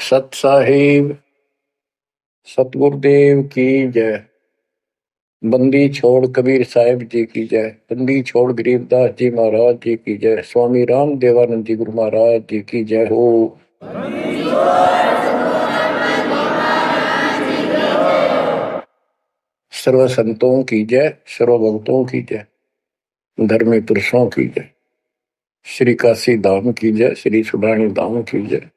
सत साहिब सतगुरुदेव की जय। बंदी छोड़ कबीर साहिब जी की जय। बंदी छोड़ गरीबदास जी महाराज जी की जय। स्वामी राम देवानंद जी गुरु महाराज जी की जय हो। सर्व संतों की जय, सर्व भक्तों की जय, धर्मी पुरुषों की जय। श्री काशी धाम की जय, श्री सुब्राणी धाम की जय,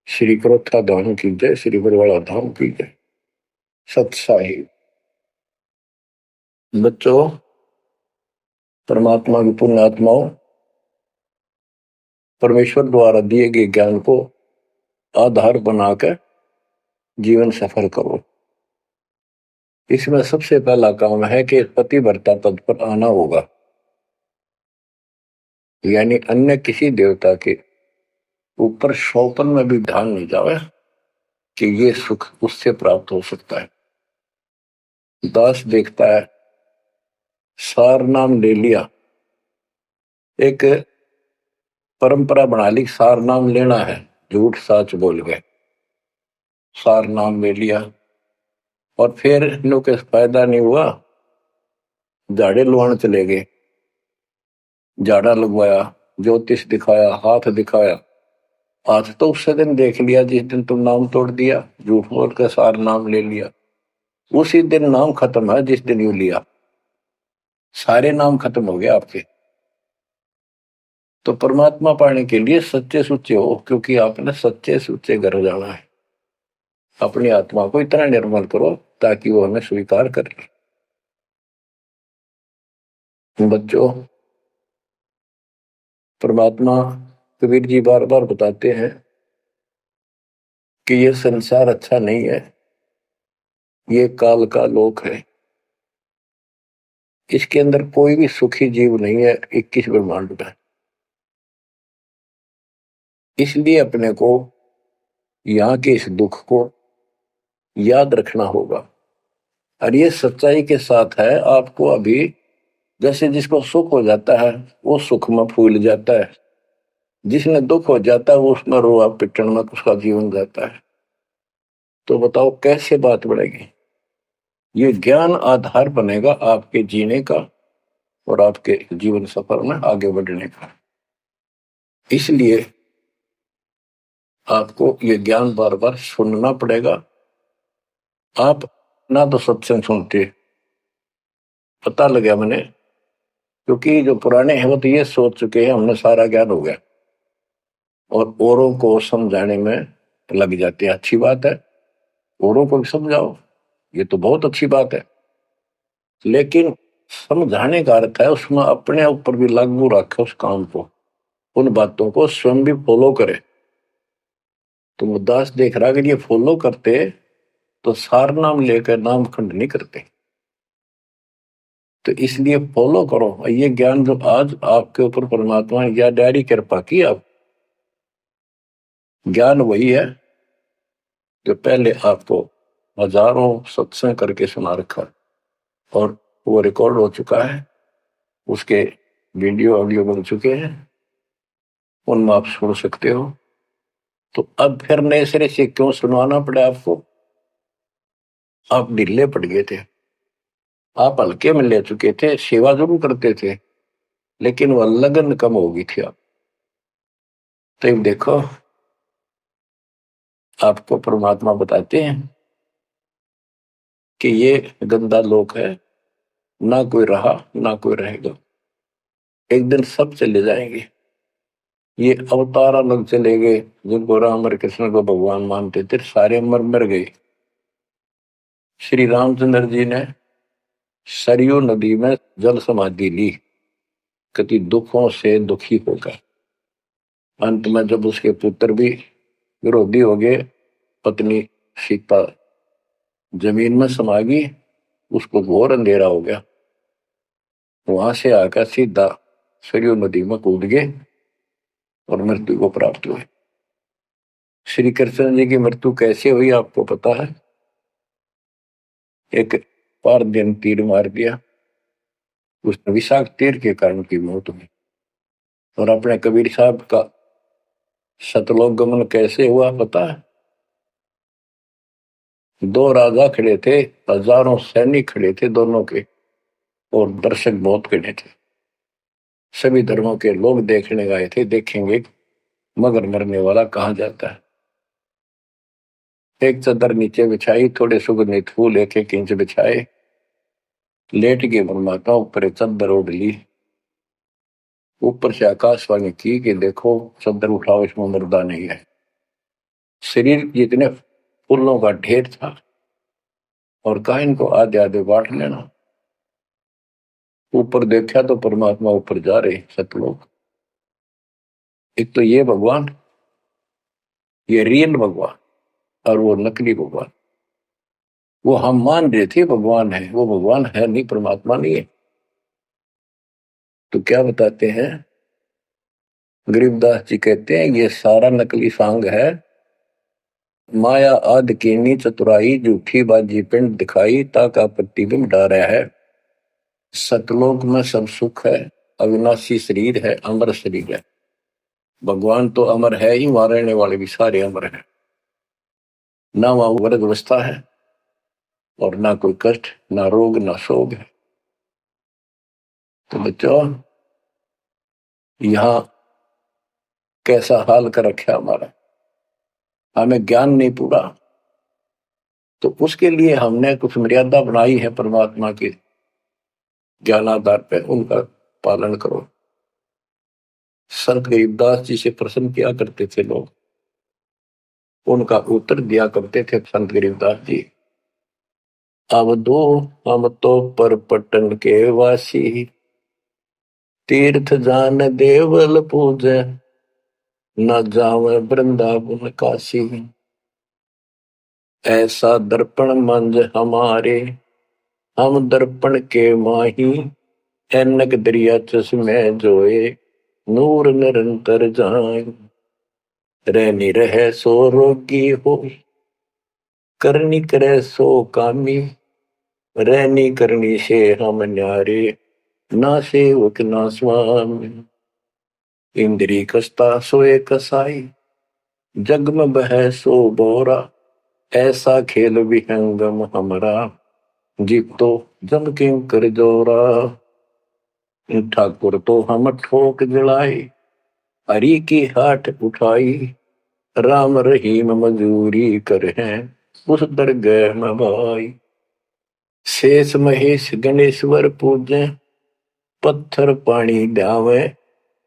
श्री क्रोथा धाम की जय, श्री बरवाड़ा धाम की जय। सत साहिब बच्चों, परमात्मा की पुण्य आत्माओं, परमेश्वर द्वारा दिए गए ज्ञान को आधार बनाकर जीवन सफल करो। इसमें सबसे पहला काम है कि पतिव्रता पद पर आना होगा, यानी अन्य किसी देवता के ऊपर शौपन में भी ध्यान नहीं जावे कि ये सुख उससे प्राप्त हो सकता है। दास देखता है, सार नाम ले लिया, एक परंपरा बना ली, सार नाम लेना है, झूठ साच बोल गए, सार नाम ले लिया और फिर इनों के फायदा नहीं हुआ, झाड़े लुआने चले गए, झाड़ा लगवाया, ज्योतिष दिखाया, हाथ दिखाया। आज तो उससे दिन देख लिया जिस दिन तुम नाम तोड़ दिया, झूठ बोल कर सार नाम ले लिया, उसी दिन नाम खत्म है जिस दिन यू लिया, सारे नाम खत्म हो गए आपके। तो परमात्मा पाने के लिए सच्चे सुच्चे हो, क्योंकि आपने सच्चे सुच्चे घर जाना है। अपनी आत्मा को इतना निर्मल करो ताकि वो हमें स्वीकार करे। बच्चों, परमात्मा कबीर जी बार बार बताते हैं कि ये संसार अच्छा नहीं है, ये काल का लोक है, इसके अंदर कोई भी सुखी जीव नहीं है 21 ब्रह्मांड में। इसलिए अपने को यहाँ के इस दुख को याद रखना होगा। और ये सच्चाई के साथ है, आपको अभी जैसे जिसको सुख हो जाता है वो सुख में फूल जाता है, जिसने दुख हो जाता है वो उसमें रोआ पिटन में उसका जीवन जाता है। तो बताओ कैसे बात बढ़ेगी? ये ज्ञान आधार बनेगा आपके जीने का और आपके जीवन सफर में आगे बढ़ने का। इसलिए आपको ये ज्ञान बार बार सुनना पड़ेगा। आप ना तो सत्संग सुनते, पता लगा मैंने, क्योंकि जो पुराने हैं वो तो ये सोच चुके हैं हमने सारा ज्ञान हो गया और औरों को समझाने में लग जाते हैं। अच्छी बात है, औरों को भी समझाओ, ये तो बहुत अच्छी बात है, लेकिन समझाने का अर्थ है उसमें अपने ऊपर भी लागू रखे उस काम को, उन बातों को स्वयं भी फॉलो करे। तो मुद्दास देख रहा अगर ये फॉलो करते तो सार नाम लेकर नाम खंड नहीं करते। तो इसलिए फॉलो करो ये ज्ञान जो आज आपके ऊपर परमात्मा ने या डायरी कृपा की। आप ज्ञान वही है जो पहले आपको हजारों सत्संग करके सुना रखा और वो रिकॉर्ड हो चुका है, उसके वीडियो ऑडियो बन चुके हैं, उनमें आप सुन सकते हो। तो अब फिर नए सिरे से क्यों सुनवाना पड़ा आपको? आप ढीले पड़ गए थे, आप हल्के में ले चुके थे, सेवा जरूर करते थे लेकिन वह लगन कम हो गई थी। आप तो देखो, आपको परमात्मा बताते हैं कि ये गंदा लोक है, ना कोई रहा ना कोई रहेगा, एक दिन सब चले जाएंगे। ये अवतार अलग चले गए, जिनको राम और कृष्ण को भगवान मानते थे सारे मर मर गए। श्री रामचंद्र जी ने सरयू नदी में जल समाधि ली, कति दुखों से दुखी होकर। अंत में जब उसके पुत्र भी विरोधी हो गए, पत्नी सीता जमीन में समा गई, उसको घोर अंधेरा हो गया, वहां से आकर सीधा सरयू नदी में कूद गए और मृत्यु को प्राप्त हुए। श्री कृष्ण जी की मृत्यु कैसे हुई आपको पता है? एक पारदिन तीर मार दिया, उसने विषाक्त तीर के कारण की मौत हुई। और अपने कबीर साहब का सतलोक गमन कैसे हुआ पता है? दो राजा खड़े थे, हजारों सैनिक खड़े थे दोनों के, और दर्शक बहुत खड़े थे। सभी धर्मों के लोग देखने गए थे, देखेंगे मगर मरने वाला कहाँ जाता है। एक चादर नीचे बिछाई, थोड़े सुगंधित फूल एक एक इंच बिछाए, लेट के परमात्मा ऊपर चादर ओढ़ ली। ऊपर से आकाशवाणी की कि देखो चादर उठाओ, इसमें मुर्दा नहीं है। शरीर जितने फूलों का ढेर था, और कहा इनको आधे आधे बांट लेना। ऊपर देखा तो परमात्मा ऊपर जा रहे सतलोक। एक तो ये भगवान, ये रियल भगवान, और वो नकली भगवान। वो हम मान रहे थे भगवान है, वो भगवान है नहीं, परमात्मा नहीं है। तो क्या बताते हैं गरीबदास जी, कहते हैं ये सारा नकली सांग है। माया आदि कीनी चतुराई, झूठी बाजी पिंड दिखाई, ताका प्रतिबिंब डारा है। सतलोक में सब सुख है, अविनाशी शरीर है, अमर शरीर है। भगवान तो अमर है ही, वहां रहने वाले भी सारे अमर हैं। ना वहां वर्ग अवस्था है, और ना कोई कष्ट, ना रोग, ना शोक है। तो बच्चों, यहां कैसा हाल कर रखा हमारा, हमें ज्ञान नहीं पूरा, तो उसके लिए हमने कुछ मर्यादा बनाई है परमात्मा के ज्ञानाधार पे, उनका पालन करो। संत गरीबदास जी से प्रश्न किया करते थे लोग, उनका उत्तर दिया करते थे संत गरीबदास जी। अब दो हम तो पर पटन के वासी, तीर्थ जान देवल पूजे, न जावे वृंदावन काशी। ऐसा दर्पण मंज हमारे, हम दर्पण के माही, ऐनक दरिया चश्मे जोए, नूर निरंतर जाए। रहनी रहे सो रोगी हो, करनी करे सो कामी, रहनी करनी से हम न्यारे, ना सेवक ना स्वामी। इंद्री कसता सोए कसाई, जग में बह सो बोरा, ऐसा खेल विहंगम हमारा, जीत तो जम किंकर जोरा। ठाकुर तो हम ठोक जड़ाई, हरि की हाट उठाई, राम रहीम मजूरी कर हैं, उस दरगह में भाई। शेष महेश गणेश्वर पूजे, पत्थर पानी ध्यावे,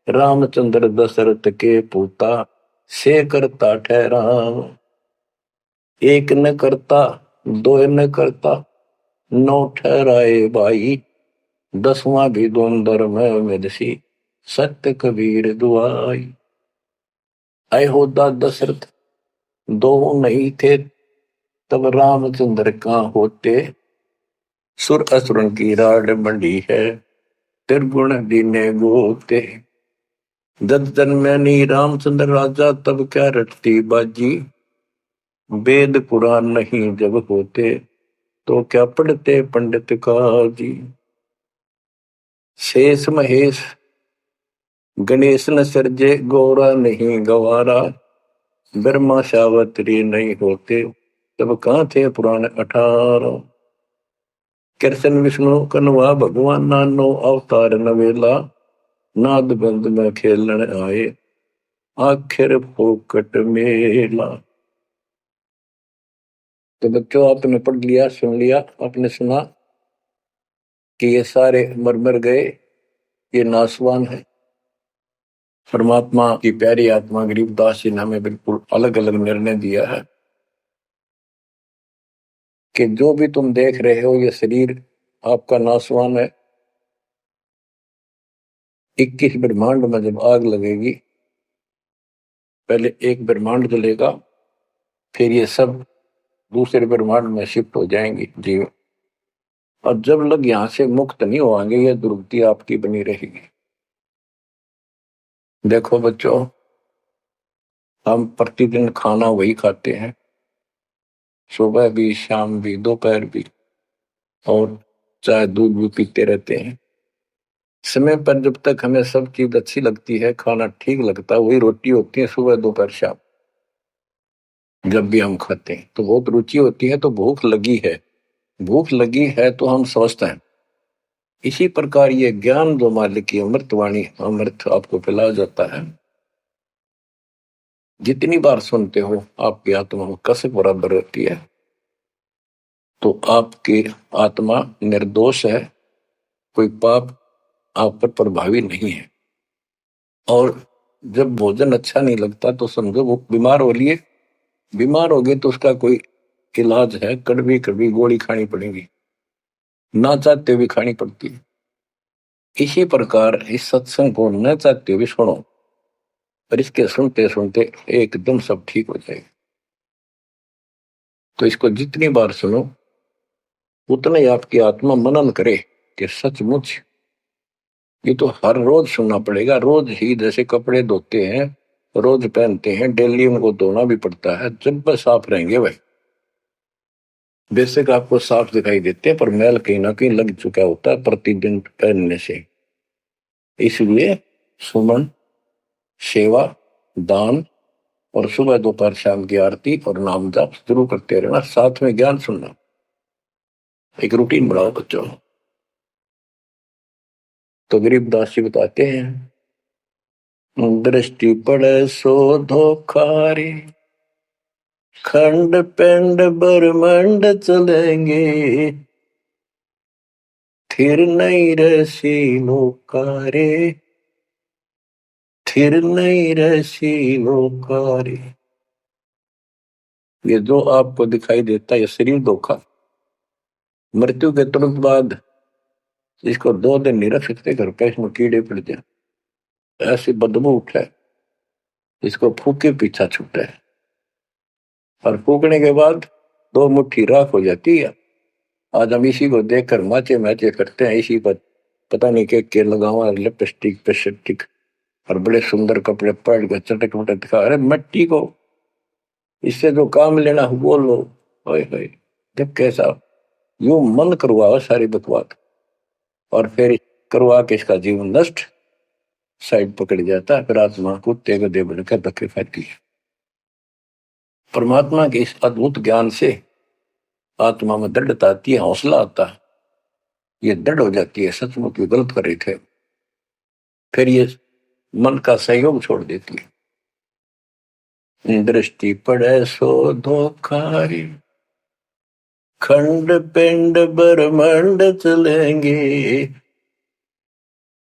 रामचंद्र दशरथ के पूता, से करता ठहराव। एक न करता, दो न करता, नौ ठहराए भाई, दसवां भी द्वंद्व में मेदसी, सत्य कबीर दुआई। अयोध्या दशरथ दो नहीं थे, तब रामचंद्र कहाँ होते, सुर असुरन की राड मंडी है, त्रिगुण दीने गोते। जब जन्मे नी रामचंद्र राजा, तब क्या रटती बाजी, वेद पुराण नहीं जब होते, तो क्या पढ़ते पंडित काजी। शेष महेश गणेश न सर्जे, गौरा नहीं गवारा, ब्रह्मा सावत्री नहीं होते, तब कहाँ थे पुराण 18। कृष्ण विष्णु कन्वा भगवान, नानो अवतार नवेला, नाद बंद में खेलन आए, आखिर फोकट मेला। तो बच्चों, आपने पढ़ लिया, सुन लिया, आपने सुना कि ये सारे मर मर गए, ये नासवान है। परमात्मा की प्यारी आत्मा गरीबदास जी ने हमें बिल्कुल अलग अलग निर्णय दिया है कि जो भी तुम देख रहे हो, ये शरीर आपका नासवान है। 21 ब्रह्मांड में जब आग लगेगी, पहले एक ब्रह्मांड जलेगा, फिर ये सब दूसरे ब्रह्मांड में शिफ्ट हो जाएंगे जीव। और जब लोग यहां से मुक्त नहीं होंगे, ये दुर्गति आपकी बनी रहेगी। देखो बच्चों, हम प्रतिदिन खाना वही खाते हैं, सुबह भी, शाम भी, दोपहर भी, और चाय दूध भी पीते रहते हैं। समय पर जब तक हमें सब चीज अच्छी लगती है, खाना ठीक लगता है, वही रोटी होती है सुबह दोपहर शाम। जब भी हम खाते हैं तो बहुत रुचि होती है, तो भूख लगी है, भूख लगी है तो हम स्वस्थ हैं। इसी प्रकार ये ज्ञान जो मालिक की अमृतवाणी, अमृत आपको पिलाया जाता है, जितनी बार सुनते हो आपकी आत्मा में कसक बराबर रहती है। तो आपकी आत्मा निर्दोष है, कोई पाप आप पर प्रभावी नहीं है। और जब भोजन अच्छा नहीं लगता तो समझो वो बीमार हो लिए, बीमार हो गए तो उसका कोई इलाज है, कड़वी कड़वी गोली खानी पड़ेगी, ना चाहते हुए खानी पड़ती है। इसी प्रकार इस सत्संग को न चाहते हुए सुनो, पर इसके सुनते सुनते एकदम सब ठीक हो जाएगा। तो इसको जितनी बार सुनो उतना ही आपकी आत्मा मनन करे कि सचमुच ये तो हर रोज सुनना पड़ेगा। रोज ही जैसे कपड़े धोते हैं, रोज पहनते हैं, डेली उनको धोना भी पड़ता है, जब वह साफ रहेंगे भाई। बेशक आपको साफ दिखाई देते हैं पर मैल कहीं ना कहीं लग चुका होता है प्रतिदिन पहनने से। इसलिए सुमन, सेवा, दान और सुबह दोपहर शाम की आरती और नाम जाप जरूर करते रहना, साथ में ज्ञान सुनना। एक रूटीन बनाओ बच्चों। तो गरीबदास जी बताते हैं, दृष्टि पड़े सो धोखा रे, खंड पिंड ब्रह्मंड चलेंगे, थिर नहीं रसी लोकारे, थिर नहीं रसी लोकारे। ये जो आपको दिखाई देता है ये शरीर धोखा, मृत्यु के तुरंत बाद इसको 2 दिन नहीं रख सकते घर पे, इसमें कीड़े पड़ जाए, ऐसी बदबू उठे, इसको फूके पीछा छूटे, और फूकने के बाद 2 मुट्ठी राख हो जाती है। आज हम इसी को देखकर माचे माचे करते हैं, इसी पर पता नहीं के लगावा लिपस्टिक पेस्टिक और बड़े सुंदर कपड़े पहन कर चटक मटक दिखा, अरे मिट्टी को इससे जो काम लेना वो लो। होए जब कैसा यूं मन करवाओ सारी बकवास, और फिर करवा के इसका जीवन नष्ट, साइड पकड़ जाता है, फिर आत्मा कुत्ते को दे बनकर धक्के खाती है। परमात्मा के इस अद्भुत ज्ञान से आत्मा में दृढ़ता आती है, हौसला आता है, ये दृढ़ हो जाती है सचमुच भी गलत कर रहे थे। फिर ये मन का सहयोग छोड़ देती है। दृष्टि पड़े सो धोखारी, खंड पिंड ब्रह्मंड चलेंगे,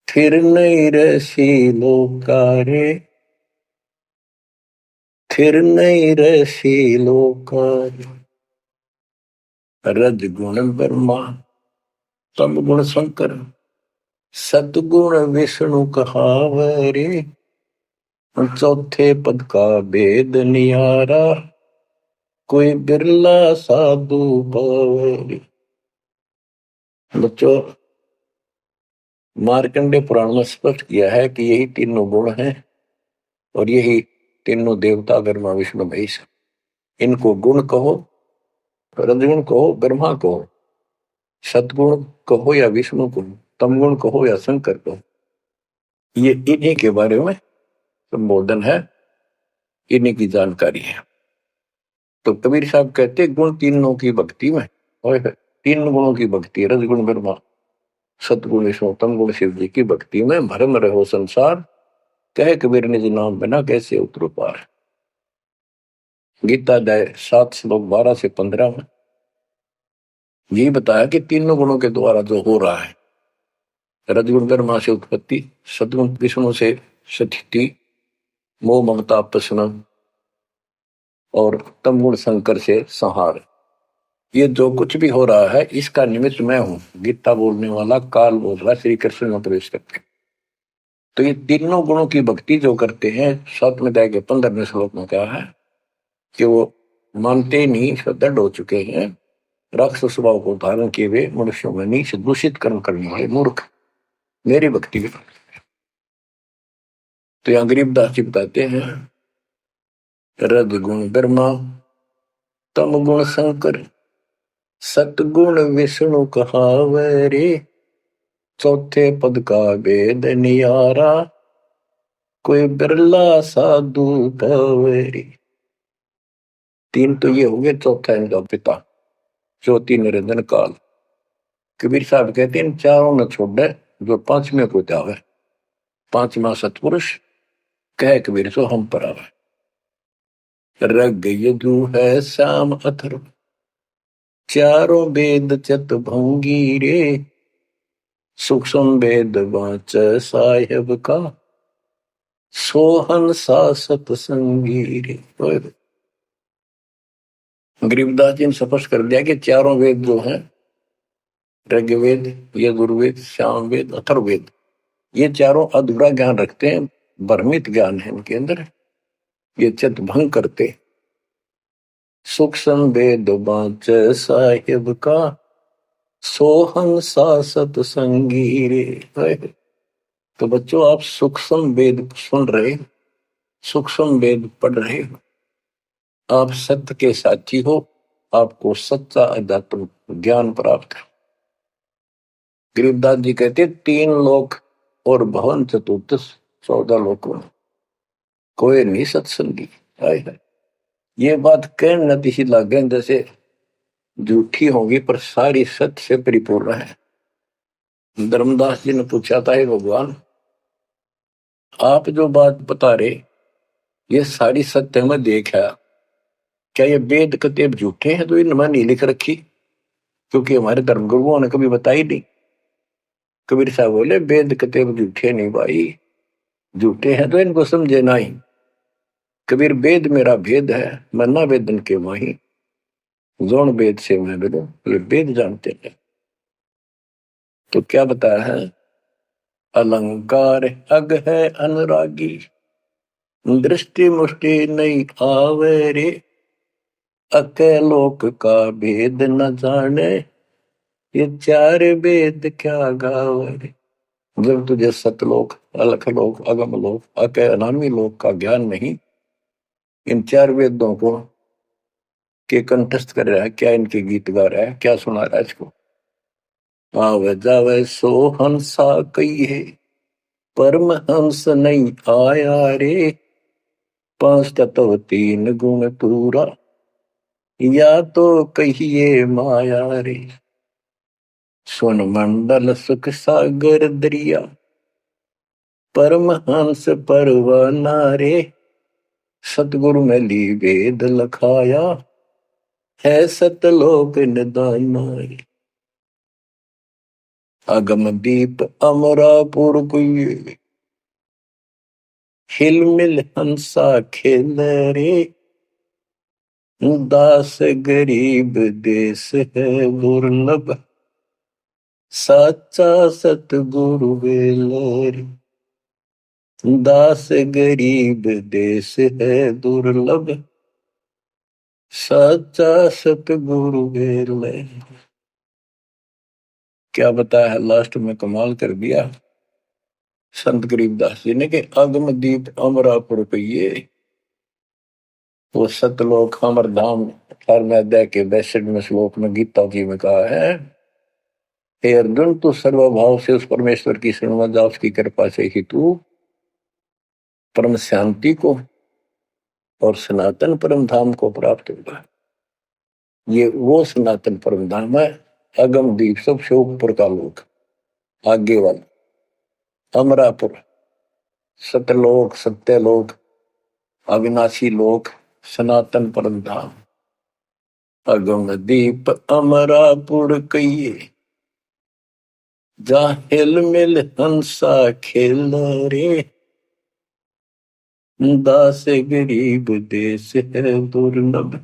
फिर नहीं रसी लोकारे, फिर नहीं रसी लोकारे। रज गुण ब्रह्मा, तम गुण शंकर, सतगुण विष्णु कहावरे, चौथे पद का भेद नियारा, कोई बिरला साधु पावरी। बच्चों, मार्कंडे पुराण में स्पष्ट किया है कि यही तीनों गुण हैं और यही तीनों देवता ब्रह्मा विष्णु महेश। इनको गुण कहो, रजगुण कहो, ब्रह्मा कहो, सतगुण कहो या विष्णु कहो, तमगुण कहो या शंकर कहो, ये इन्हीं के बारे में संबोधन है, इन्हीं की जानकारी है। तो कबीर साहब कहते गुण तीनों की भक्ति में, और 3 गुणों की भक्ति, रजगुण ब्रह्मा, सतगुण विष्णु, तमगुण शिव जी की भक्ति में भरम रहो संसार, कहे कबीर निज नाम बिना कैसे उतरो पार। गीता अध्याय 7 श्लोक 12 से 15 में ये बताया कि तीनों गुणों के द्वारा जो हो रहा है, रजगुण ब्रह्मा से उत्पत्ति, सतगुण विष्णु से स्थिति, मोह ममता प्रसन्न, और तमगुण शंकर से संहार। ये जो कुछ भी हो रहा है इसका निमित्त मैं हूं, गीता बोलने वाला काल बोल रहा श्री कृष्ण में प्रवेश करके। तो ये तीनों गुणों की भक्ति जो करते हैं, 7वें अध्याय के 15वें श्लोक में कहा है कि वो मानते नहीं, दृढ़ हो चुके हैं, राक्षस स्वभाव को धारण किए हुए मनुष्यों में नीच दूषित कर्म करने वाले मूर्ख मेरी भक्ति भी। तो यहाँ गरीबदास जी बताते हैं, रज गुण ब्रह्मा, तम गुण शंकर, सतगुण विष्णु कहावरे, चौथे पद का भेद नियारा, कोई बिरला साधु पावरी। तीन तो ये हो गए, चौथा इनका पिता, ज्योति निरंजन काल। कबीर साहब कहते हैं चारों न छोड़े जो पांचवें को त्यावे, पांचवा सतपुरुष कह कबीर सो हम पर आवे। रग यजु है श्याम अथर्व, चारों वेद चत भंगी रे, सूक्ष्म वेद वाच साहेब का, सोहन सा सतसंगी रे। गरीबदास जी ने स्पष्ट कर दिया कि चारों वेद जो हैं, ऋग्वेद, यजुर्वेद, सामवेद, अथर्ववेद, ये चारों अधूरा ज्ञान रखते हैं, भ्रमित ज्ञान है इनके अंदर, ये चित भंग करते। सूक्ष्म वेद वाच साहिब का, सोहन सा सतसंगी रे। तो बच्चों, आप सूक्ष्म वेद सुन रहे, सूक्ष्म वेद पढ़ रहे हो, आप सत्य के साथी हो, आपको सच्चा अध्यात्म ज्ञान प्राप्त है। गरीबदास जी कहते तीन लोक और भवन चतुर्दश, 14 लोकों में कोई नहीं सत्संगी। ये बात कहने न सी लागे जैसे झूठी होगी, पर सारी सत्य से परिपूर्ण है। धर्मदास जी ने पूछा था, हे भगवान, आप जो बात बता रहे ये सारी सत्य में देखा, क्या ये वेद कतेब झूठे हैं तो इनमें नहीं लिख रखी? क्योंकि हमारे धर्म गुरुओं ने कभी बताई नहीं। कबीर साहब बोले वेद कतेब झूठे नहीं भाई, झूठे हैं तो इनको समझे नहीं। कबीर वेद मेरा भेद है, मैं ना वेदन के माही, जोन वेद से मैं बोलो वेद जानते हैं। तो क्या बताया है? अलंकार अग है अनुरागी, दृष्टि मुष्टि नहीं आवे रे, अके लोक का भेद न जाने, ये चार वेद क्या गावे। जब तुझे सतलोक, अलखलोक, अगम लोक, अके अनामी लोक का ज्ञान नहीं, इन चार वेदों को के कंठस्थ कर रहा है, क्या इनके गीत गा रहा है, क्या सुना रहा है इसको? आवे जावे सो हंसा कही है, परम हंस नहीं आया रे, पांच तत्व तीन गुण पूरा, या तो कहिए माया रे। सुन मंडल सुख सागर दरिया, परम हंस परवाना रे, सतगुरु में ली वेद लखाया, है सतलोक निदाना रे। अगम दीप अमरापुर कोई, हिल मिल हंसा खेल रे, दास गरीब देश है दुर्लभ, साचा सतगुरु वेलरी। दास गरीब देश है दुर्लभ, साचा सतगुरु वेलरी। क्या बताया है लास्ट में, कमाल कर दिया संत गरीबदास जी ने कि अगम दीप अमरापुर कहिए, वो सतलोक अमर धाम 18वें अध्याय के 62वें श्लोक में गीता जी में कहा है, हे अर्जुन, तू सर्वभाव से उस परमेश्वर की शरण में जा, उसकी कृपा से ही तू परम शांति को और सनातन परम धाम को प्राप्त होगा। ये वो सनातन परम धाम है, अगम दीप सबसे ऊपर का लोक, आगे वाला अमरापुर, सतलोक, सत्यलोक, अविनाशी लोक, सनातन परम धाम। अगम दीप अमरापुर कहिए, जा हिल मिल हंसा खेल रे, दास गरीब देश है दुर्लभ,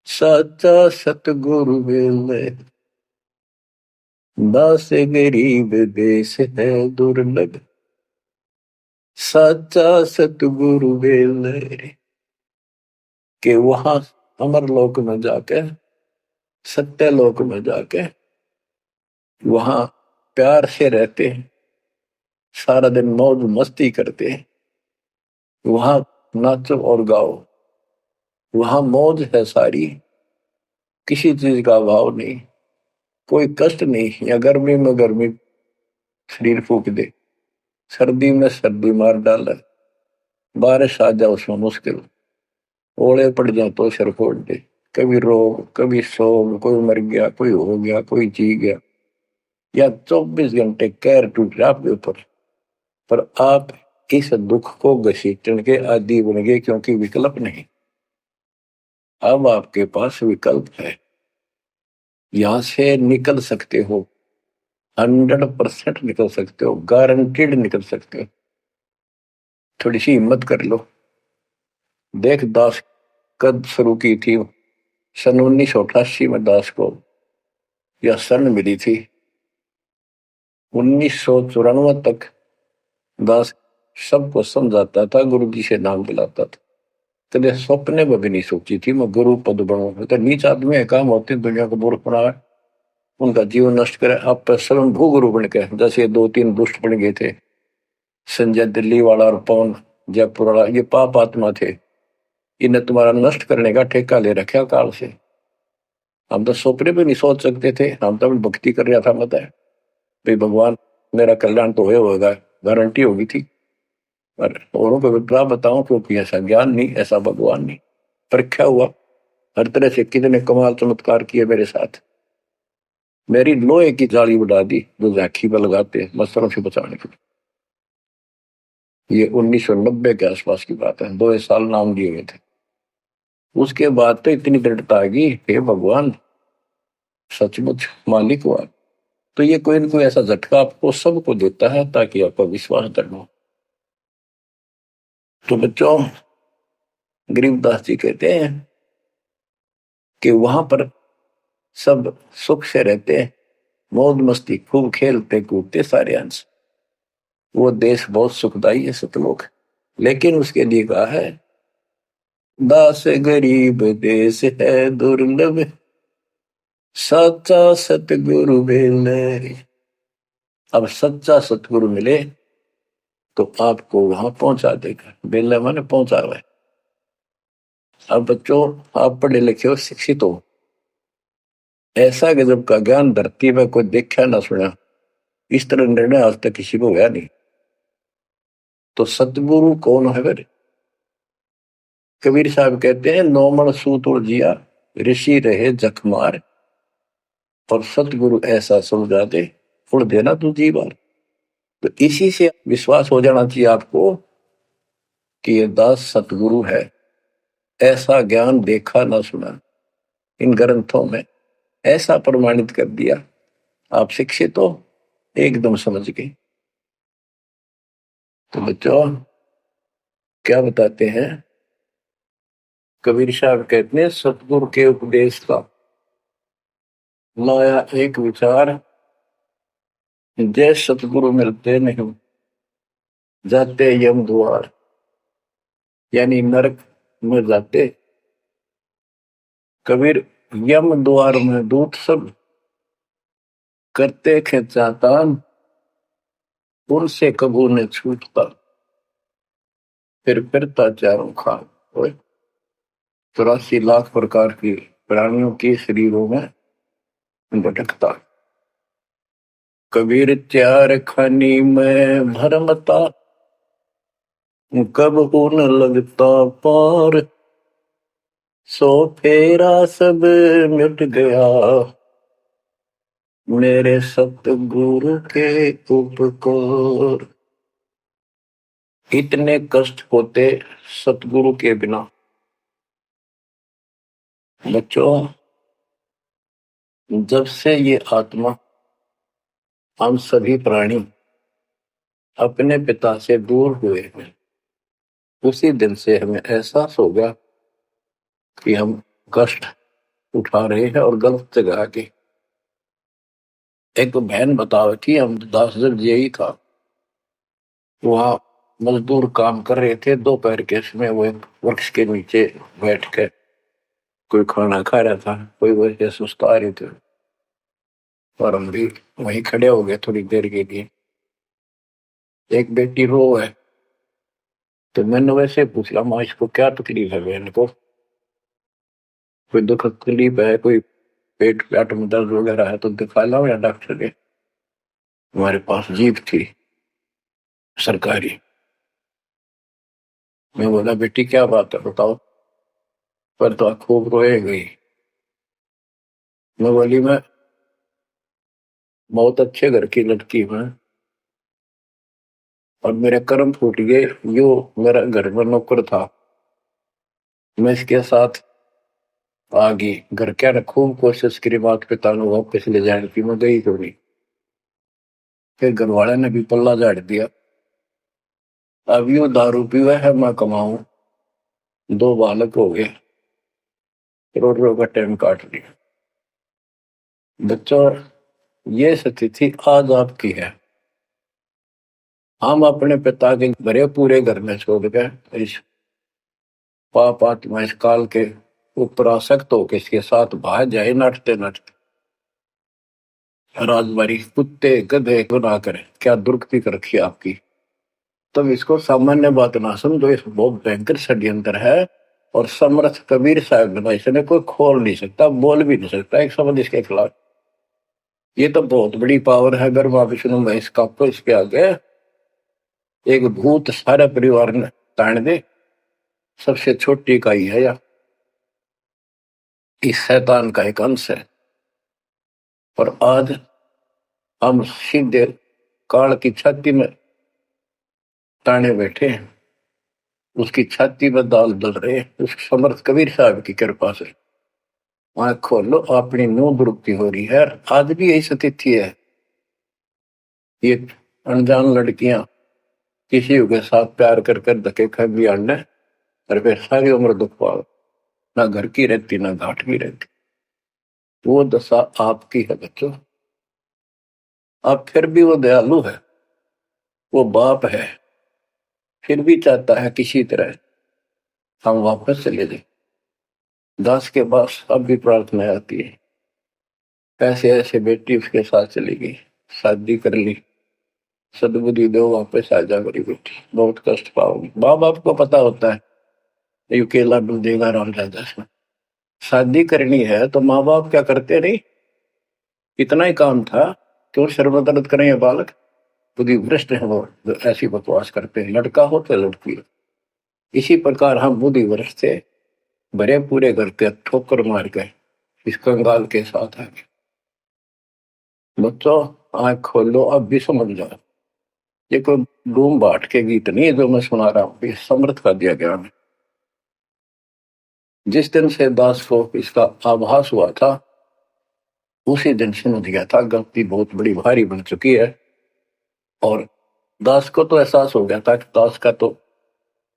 साचा सतगुरु वेले। दास गरीब देश है दुर्लभ, साचा सतगुरु वेले। के वहां अमर लोक में जाके, सत्य लोक में जाके, वहां प्यार से रहते हैं, सारा दिन मौज मस्ती करते हैं, वहां नाचो और गाओ, वहां मौज है सारी, किसी चीज का अभाव नहीं, कोई कष्ट नहीं। या गर्मी में गर्मी शरीर फूक दे, सर्दी में सर्दी मार डाले, बारिश आ जाए उसमें मुश्किल, ओले पड़ जाए तो सिर फोड़ दे। कभी रोग, कभी सोग, कोई मर गया, कोई हो गया, कोई जी गया, या 24 घंटे कैर टूट रहा आपके ऊपर, पर आप इस दुख को घसीटने के आदि बन गए, क्योंकि विकल्प नहीं। अब आपके पास विकल्प है, यहां से निकल सकते हो, 100% निकल सकते हो, गारंटीड निकल सकते हो। थोड़ी सी हिम्मत कर लो। देख, दास कब शुरू की थी? सन 1988 में दास को यह शरण मिली थी। 1994 तक दास सबको समझाता था, गुरु जी से नाम दिलाता था। कदे सपने में भी नहीं सोची थी मैं गुरु पद बनूंगा। तो नीच आदमी है, काम होते दुनिया को मूर्ख बनावे, उनका जीवन नष्ट करे, आप स्वयं भू गुरु बन के, जैसे 2-3 दुष्ट बन गए थे, संजय दिल्ली वाला और पवन जयपुर वाला, ये पाप आत्मा थे। इन्हें तुम्हारा नष्ट करने का ठेका ले रखा काल से। हम तो सपने भी नहीं सोच सकते थे। हम तो भक्ति कर रहा था, मत है भाई भगवान मेरा कल्याण तो होगा, गारंटी होगी थी। पर औरों को विप्रा बताऊं, क्योंकि ऐसा ज्ञान नहीं, ऐसा भगवान नहीं। परीक्षा हुआ, हर तरह से कितने कमाल चमत्कार किए मेरे साथ। मेरी लोहे की जाली उड़ा दी, जो झांकी पर लगाते मच्छरों से बचाने के लिए। ये 1990 के आसपास की बात है, 2 साल नाम दिए गए थे। उसके बाद तो इतनी दृढ़ता आ गई, हे भगवान सचमुच मालिक हुआ। तो ये कोई न कोई ऐसा झटका आपको सबको देता है, ताकि आपका विश्वास दृढ़ हो। तो बच्चों, गरीबदास जी कहते हैं कि वहां पर सब सुख से रहते हैं, मौज मस्ती खूब खेलते कूदते सारे अंश। वो देश बहुत सुखदाई है, सतलोक। लेकिन उसके लिए कहा है, दास गरीब देश है दुर्लभ, सच्चा सतगुरु मिले। अब सच्चा सतगुरु मिले तो आपको वहां पहुंचा देगा। बेला माने पहुंचा हुआ है। अब बच्चों, आप पढ़े लिखे हो, शिक्षित हो, ऐसा गजब का ज्ञान धरती में कोई देखा ना सुना। इस तरह निर्णय आज तक किसी को हुआ नहीं। तो सतगुरु कौन है फिर? कबीर साहब कहते हैं, नौमण सूत जिया ऋषि रहे जखमार, और सतगुरु ऐसा समझा दे उड़ देना तू जी बार। तो इसी से विश्वास हो जाना चाहिए आपको कि ये दास सतगुरु है। ऐसा ज्ञान देखा ना सुना इन ग्रंथों में, ऐसा प्रमाणित कर दिया। आप शिक्षित हो, एकदम समझ गए। तो बच्चों, क्या बताते हैं कबीर साहब? कहते हैं, सतगुरु के उपदेश का लाया एक विचार, जय सतगुरु मिलते नहीं जाते यम द्वार। यानी नरक में जाते कबीर, यम द्वार में दूत सब करते खेचातान, उनसे कबू ने छूटता, फिर फिरता चारों खान। 84 लाख प्रकार की प्राणियों के शरीरों में भटकता। कबीर चार खानी में भरमता, कब न लगता पार, सो फेरा सब मिट गया, मेरे सतगुरु के उपकार। इतने कष्ट होते सतगुरु के बिना। बच्चों, जब से ये आत्मा, हम सभी प्राणी अपने पिता से दूर हुए हैं, उसी दिन से हमें एहसास हो गया कि हम कष्ट उठा रहे हैं, और गलत जगह आके। एक तो बहन बताओ थी, हम 10 दिन यही था, वहां मजदूर काम कर रहे थे, दोपहर के समय वो एक वृक्ष के नीचे बैठ के कोई खाना खा रहा था, कोई वैसे सुस्ता रहे थे, और हम भी वहीं खड़े हो गए थोड़ी देर के लिए। एक बेटी रो है, तो मैंने वैसे पूछा, माँ इसको क्या तकलीफ है? बहन को कोई दुख तकलीफ है, कोई पेट पेट में दर्द वगैरह है तो दिखा लाओ या डॉक्टर के। हमारे पास जीप थी सरकारी। मैं बोला, बेटी क्या बात है बताओ। पर तो खूब रोएगी। मैं बोली मैं बहुत अच्छे घर की लड़की हूँ और मेरे कर्म फूट गए। यो मेरा घर में नौकर था, मैं इसके साथ आ गई। घर क्या ने खूब कोशिश करी माता पिता ने वापस ले जाने की, मैं गई तो नहीं। फिर घर वाले ने भी पल्ला झाड़ दिया। अब यू दारू पीवा है, मैं कमाऊं, दो बालक हो गए, करोड़ों का टाइम काट लिया। बच्चों, ये स्थिति आज आपकी है। हम अपने पिता के भरे पूरे घर में छोड़ के इस पाप आत्मा इस काल के ऊपर आसक्त होकर इसके साथ भाग जाए नटते नटते। राजबारी कुत्ते गधे गुनाह करे, क्या दुर्गति कर रखी है आपकी। तब इसको सामान्य बात ना समझो, इस बहुत भयंकर षड्यंत्र है। और समर्थ कबीर साहब ने इसने कोई खोल नहीं सकता, बोल भी नहीं सकता एक शब्द इसके खिलाफ। ये तो बहुत बड़ी पावर है। अगर वहां विष्णु महेश का तो इसके आगे एक भूत सारे परिवार ने ताण दे, सबसे छोटी इकाई है या इस शैतान का एक अंश है। और आज हम सीधे काल की छाती में ताने बैठे हैं, उसकी छाती में दाल दल रहे हैं उस समर्थ कबीर साहब की कृपा से। आंख खोलो, अपनी नो दुरुक्ति हो रही है। आज भी यही स्थिति है। ये अनजान लड़कियां किसी के साथ प्यार कर कर धक्के खा भी आने, और फिर सारी उम्र दुख पाओ, ना घर की रहती ना घाट की रहती। वो दशा आपकी है बच्चों। अब फिर भी वो दयालु है, वो बाप है, फिर भी चाहता है किसी तरह हम वापस चले जाए। दास के पास अब भी प्रार्थना आती है, ऐसे ऐसे बेटी उसके साथ चली गई, शादी कर ली, सदबुद्धि दो वापस आ जा मेरी बेटी, बहुत कष्ट पाओगी। माँ बाप को पता होता है ये केला देगा राम राजा से। शादी करनी है तो माँ बाप क्या करते नहीं, इतना ही काम था। क्यों शर्मदर्द करें ये बालक, बुद्धि भ्रष्ट है वो जो ऐसी बकवास करते हैं, लड़का हो तो लड़की हो। इसी प्रकार हम बुद्धि भ्रष्ट थे, भरे पूरे घर के ठोकर मार गए इस कंगाल के साथ आगे। बच्चों, आंख खोलो, अब भी समझ जाओ। ये कोई डूम बाट के गीत नहीं है जो मैं सुना रहा हूँ, ये समर्थ का दिया गया है। जिस दिन से दास को इसका आभास हुआ था, उसी दिन समझ गया था गलती बहुत बड़ी भारी बन चुकी है। और दास को तो एहसास हो गया था कि दास का तो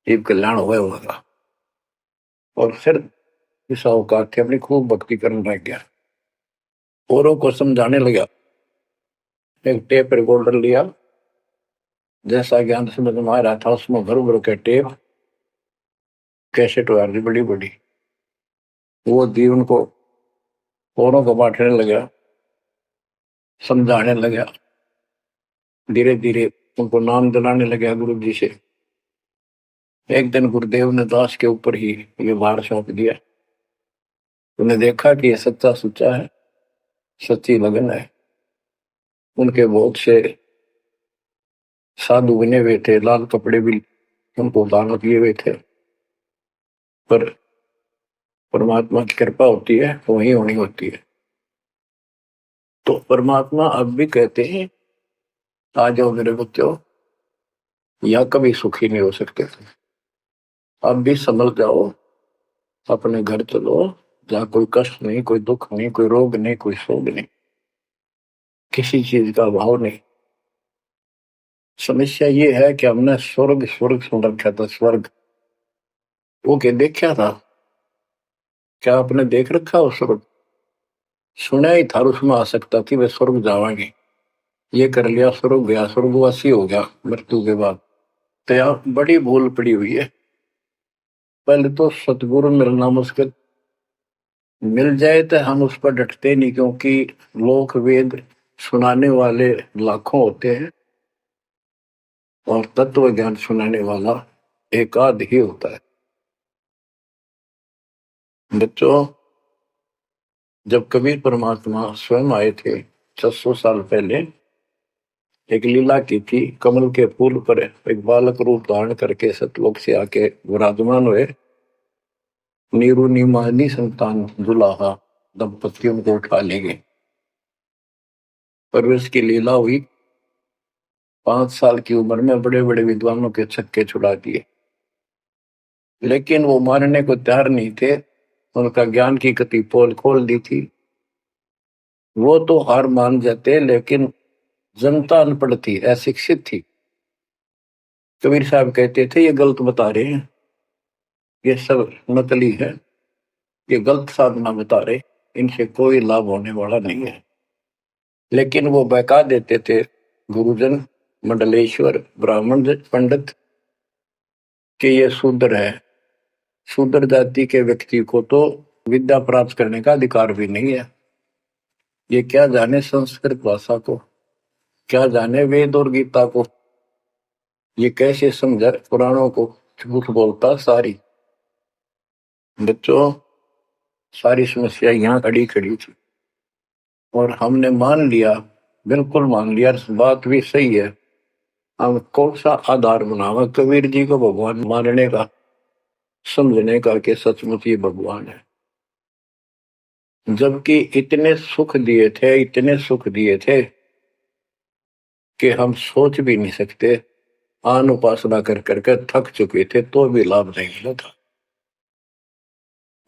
जीव कल्याण हुआ होगा। और फिर इस अवकाश की अपनी खूब भक्ति करने लग गया, औरों को समझाने लगा। एक टेप रिकॉर्डर लिया, जैसा ज्ञान समझ में आ रहा था उसमें भर भर के टेप कैसेट वाली बड़ी बड़ी वो दी उनको, औरों को बांटने लगा, समझाने लगा। धीरे धीरे उनको नाम दिलाने लगा गुरु जी से। एक दिन गुरुदेव ने दास के ऊपर ही ये भार सौंप दिया। उन्हें देखा कि ये सच्चा सुच्चा है, सच्ची लगन है। उनके बहुत से साधु बने हुए थे, लाल कपड़े भी उनको दान किए हुए थे। पर परमात्मा की कृपा होती है, वही होनी होती है। तो परमात्मा अब भी कहते हैं आ जाओ मेरे बच्चों, या कभी सुखी नहीं हो सकते थे। अब भी संभल जाओ, अपने घर चलो, जहाँ कोई कष्ट नहीं, कोई दुख नहीं, कोई रोग नहीं, कोई शोक नहीं, किसी चीज का अभाव नहीं। समस्या ये है कि हमने स्वर्ग स्वर्ग सुन रखा था, स्वर्ग वो के देखा था। क्या आपने देख रखा हो स्वर्ग? सुना ही था, उसमें आ सकता थी वे स्वर्ग जावांगे, ये कर लिया स्वर्ग गया, स्वर्गवासी हो गया मृत्यु के बाद। तो यहाँ बड़ी भूल पड़ी हुई है। पहले तो सतगुरु मिलना मुश्किल, मिल जाए तो हम उस पर डटते नहीं, क्योंकि लोक वेद सुनाने वाले लाखों होते हैं और तत्व ज्ञान सुनाने वाला एक आध ही होता है। बच्चों, जब कबीर परमात्मा स्वयं आए थे 600 साल पहले, एक लीला की थी। कमल के फूल पर एक बालक रूप धारण करके सतलोक से आके विराजमान हुए। नीरू नीमानी संतान दुलाहा दंपतियों को उठा ले गए। परवेश की लीला हुई। 5 साल की उम्र में बड़े बड़े विद्वानों के छक्के छुड़ा दिए, लेकिन वो मारने को तैयार नहीं थे। उनका ज्ञान की गति पोल खोल दी थी। वो तो हार मान जाते, लेकिन जनता अनपढ़ थी, अशिक्षित थी। कबीर साहब कहते थे ये गलत बता रहे हैं, ये सब नकली है, ये गलत साधना बता रहे, इनसे कोई लाभ होने वाला नहीं है। लेकिन वो बहका देते थे गुरुजन, मंडलेश्वर, ब्राह्मण पंडित कि ये शूद्र है। शूद्र जाति के व्यक्ति को तो विद्या प्राप्त करने का अधिकार भी नहीं है। ये क्या जाने संस्कृत भाषा को, क्या जाने वेद और गीता को, ये कैसे समझा पुराणों को। झूठ बोलता सारी। बच्चों, सारी समस्या यहाँ खड़ी खड़ी थी और हमने मान लिया, बिल्कुल मान लिया, बात भी सही है। हम कौन सा आधार बनावा कबीर जी को भगवान मानने का, समझने का कि सचमुच ये भगवान है। जबकि इतने सुख दिए थे, इतने सुख दिए थे कि हम सोच भी नहीं सकते। आन उपासना कर करके थक चुके थे तो भी लाभ नहीं मिला था।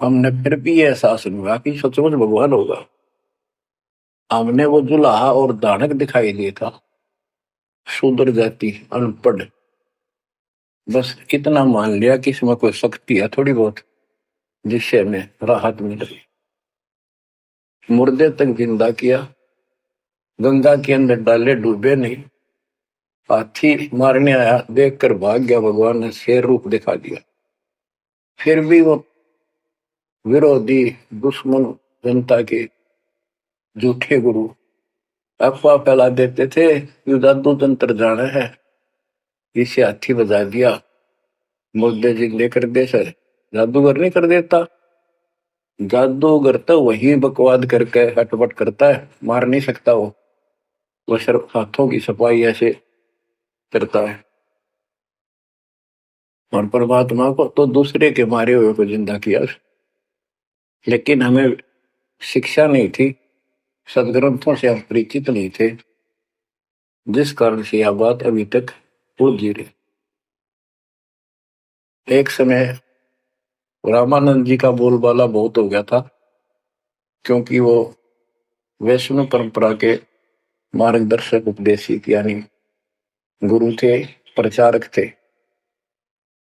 हमने फिर भी ये एहसास नहीं हुआ कि सचमुच भगवान होगा। हमने वो जुलाहा और दानक दिखाई दिया था, शूद्र जाति, अनपढ़, बस इतना मान लिया कि इसमें कोई शक्ति है थोड़ी बहुत, जिससे हमें राहत मिल रही। मुर्दे तक जिंदा किया, गंगा के अंदर डाले, डूबे नहीं। हाथी मारने आया, देखकर भाग गया, भगवान ने शेर रूप दिखा दिया। फिर भी वो विरोधी, दुश्मन जनता के झूठे गुरु अफवाह फैला देते थे, यू जादू तंत्र जाना है, इसे हाथी बजा दिया, मुर्दे जिंदे कर दे। सर जादूगर नहीं कर देता, जादूगर तो वही बकवाद करके हटपट करता है, मार नहीं सकता वो सिर्फ हाथों की सफाई ऐसे करता है। और परमात्मा को तो दूसरे के मारे हुए को जिंदा किया। लेकिन हमें शिक्षा नहीं थी, सदग्रंथों से हम परिचित नहीं थे, जिस कारण से यह बात अभी तक उलझी रही। एक समय रामानंद जी का बोलबाला बहुत हो गया था, क्योंकि वो वैष्णव परंपरा के मार्गदर्शक, उपदेशिक यानी गुरु थे, प्रचारक थे।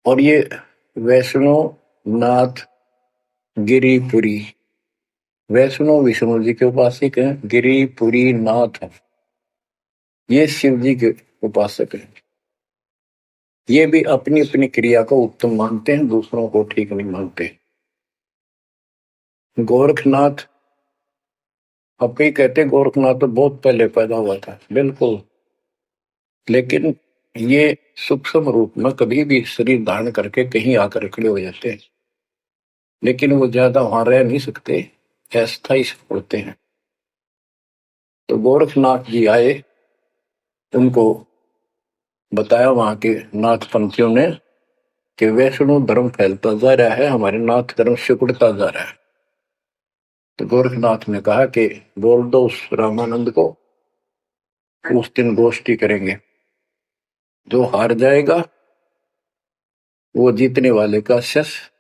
और ये वैष्णव नाथ गिरिपुरी, वैष्णव विष्णु जी के उपासक हैं, गिरिपुरी नाथ है, ये शिव जी के उपासक हैं। ये भी अपनी अपनी क्रिया को उत्तम मानते हैं, दूसरों को ठीक नहीं मानते। गोरखनाथ अब कई कहते हैं गोरखनाथ तो बहुत पहले पैदा हुआ था, बिल्कुल, लेकिन ये सूक्ष्म रूप में कभी भी शरीर धारण करके कहीं आकर खड़े हो जाते हैं, लेकिन वो ज्यादा वहां रह नहीं सकते, अस्थायी होते हैं। तो गोरखनाथ जी आए, उनको बताया वहां के नाथ पंथियों ने कि वैष्णव धर्म फैलता जा रहा है, हमारे नाथ धर्म सिकुड़ता जा रहा है। तो गोरखनाथ ने कहा कि बोल दो उस रामानंद को, उस दिन गोष्ठी करेंगे, जो हार जाएगा वो जीतने वाले का शिष्य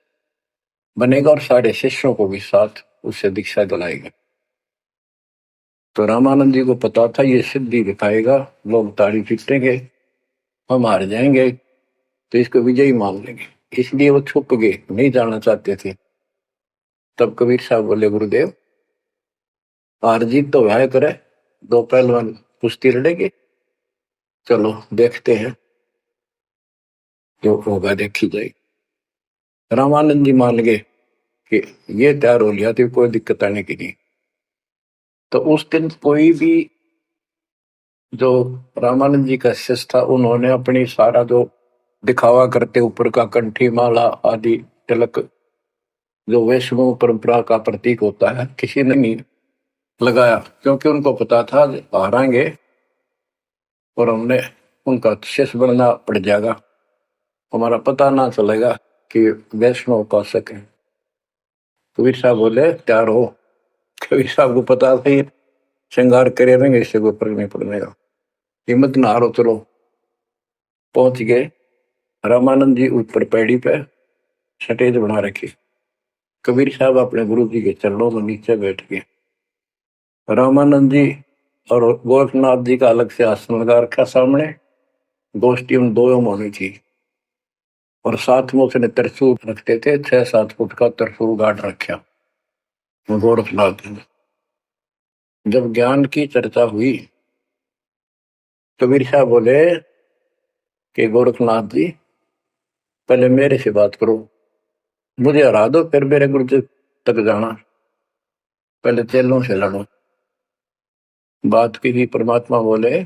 बनेगा और सारे शिष्यों को भी साथ उससे दीक्षा दिलाएगा। तो रामानंद जी को पता था ये सिद्धि दिखाएगा, लोग ताड़ी पीटेंगे, हम हार जाएंगे, तो इसको विजयी मान लेंगे, इसलिए वो छुप गए, नहीं जाना चाहते थे। तब कबीर साहब बोले, गुरुदेव हार जीत तो वह करे, दो पहलवान कुश्ती लड़ेंगे, चलो देखते हैं, जो होगा देखी जाएगी। रामानंद जी मान गए कि ये तैयार हो लिया तो कोई दिक्कत आने की नहीं। तो उस दिन कोई भी जो रामानंद जी का शिष्य था, उन्होंने अपनी सारा जो दिखावा करते ऊपर का कंठी माला आदि तिलक, जो वैष्णव परंपरा का प्रतीक होता है, किसी ने नहीं लगाया, क्योंकि उनको पता था हारेंगे और हमने उनका शिष्य बनना पड़ जाएगा, हमारा पता ना चलेगा कि वैष्णव उपासक है। कबीर साहब बोले तैयार हो। कबीर साहब को पता था ये श्रृंगार करे रहेंगे, इससे कोई फर्क नहीं पड़ने का, हिम्मत ना हारो, चलो। पहुंच गए। रामानंद जी ऊपर पैड़ी पे स्टेज बना रखी। कबीर साहब अपने गुरु जी के चरणों में नीचे बैठ गए। रामानंद जी और गोरखनाथ जी का अलग से आसन लगा रखा सामने। गोष्ठी उन दो में होनी थी। और साथ में उसने त्रिशूल रखते थे, 6-7 फुट का त्रिशूल गाड़ रखा गोरखनाथ जी ने। जब ज्ञान की चर्चा हुई, कबीर साहब बोले कि गोरखनाथ जी पहले मेरे से बात करो, मुझे हरा दो, फिर मेरे गुरु जी तक जाना, पहले चेलों से लड़ो। बात की थी। परमात्मा बोले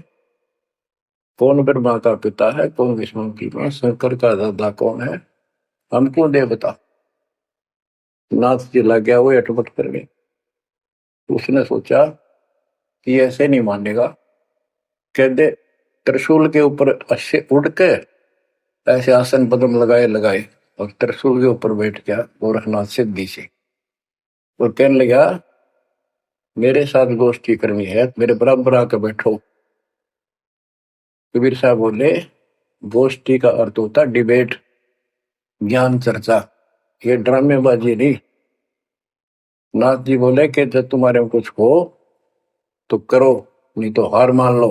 कौन ब्रह्मा का पिता है, कौन विष्णु की मां, शंकर का दादा कौन है, हमको दे बता। नाथ जी लग गया, वो अटपट कर गए। उसने सोचा कि ऐसे नहीं मानेगा, कह दे त्रिशूल के ऊपर अच्छे उड़ के ऐसे आसन पद्म लगाए लगाए और त्रिशूल के ऊपर बैठ गया गोरखनाथ सिद्धि से। और कहने लगा मेरे साथ गोष्ठी करनी है, मेरे बराबर आकर बैठो। कबीर साहब बोले गोष्ठी का अर्थ होता डिबेट, ज्ञान चर्चा, ये ड्रामेबाजी नहीं। नाथ जी बोले कि जब तुम्हारे में कुछ हो तो करो, नहीं तो हार मान लो,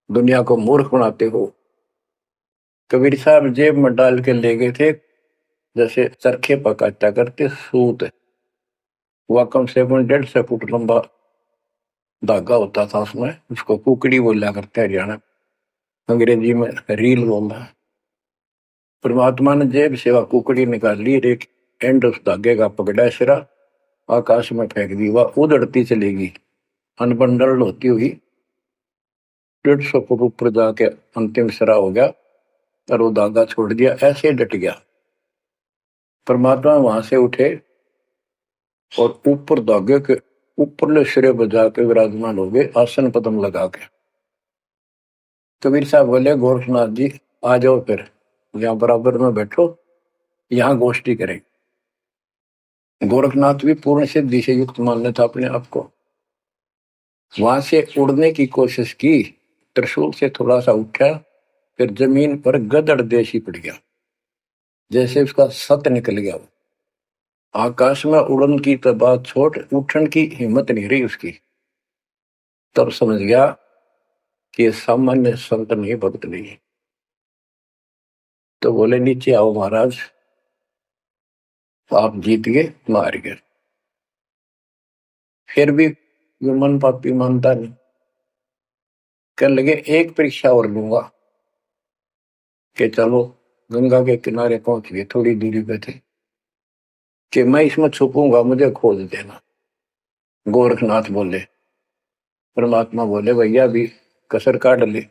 दुनिया को मूर्ख बनाते हो। कबीर साहब जेब में डाल के ले गए थे जैसे चरखे पकाता करते सूत। वह कम से कम 150 फुट लंबा धागा होता था उसमें, उसको कुकड़ी बोला करते हरियाणा, अंग्रेजी में रील बोलना है। परमात्मा ने जेब से वह कुकड़ी निकाल ली, एक एंड उस धागे का पकड़ा, सिरा आकाश में फेंक दी, वह उड़ती चलेगी अनबंडल होती हुई 150 फुट ऊपर जाके अंतिम सिरा हो गया और वो धागा छोड़ दिया, ऐसे डट गया। परमात्मा वहां से उठे और ऊपर धागे के ऊपरले सिरे पर जाके विराजमान हो गए आसन पद्म लगा के। कबीर साहब बोले गोरखनाथ जी आ जाओ, फिर यहाँ बराबर में बैठो, यहाँ गोष्ठी करें। गोरखनाथ भी पूर्ण सिद्धि से युक्त मान लेता अपने आप को। वहां से उड़ने की कोशिश की, त्रिशूल से थोड़ा सा उठा, फिर जमीन पर गदड़ देशी पड़ गया, जैसे उसका सत निकल गया। आकाश में उड़न की तो बात छोड़, उठन की हिम्मत नहीं रही उसकी। तब समझ गया कि ये सामान्य संत नहीं, भक्त नहीं। तो बोले नीचे आओ महाराज, आप जीत गए, मार गए। फिर भी जो मन पापी मानता नहीं, कहने लगे एक परीक्षा और लूंगा। कि चलो, गंगा के किनारे पहुंच गए, थोड़ी दूरी पे थे, कि मैं इसमें छुपूंगा, मुझे खोज देना। गोरखनाथ बोले। परमात्मा बोले भैया भी कसर काट ले।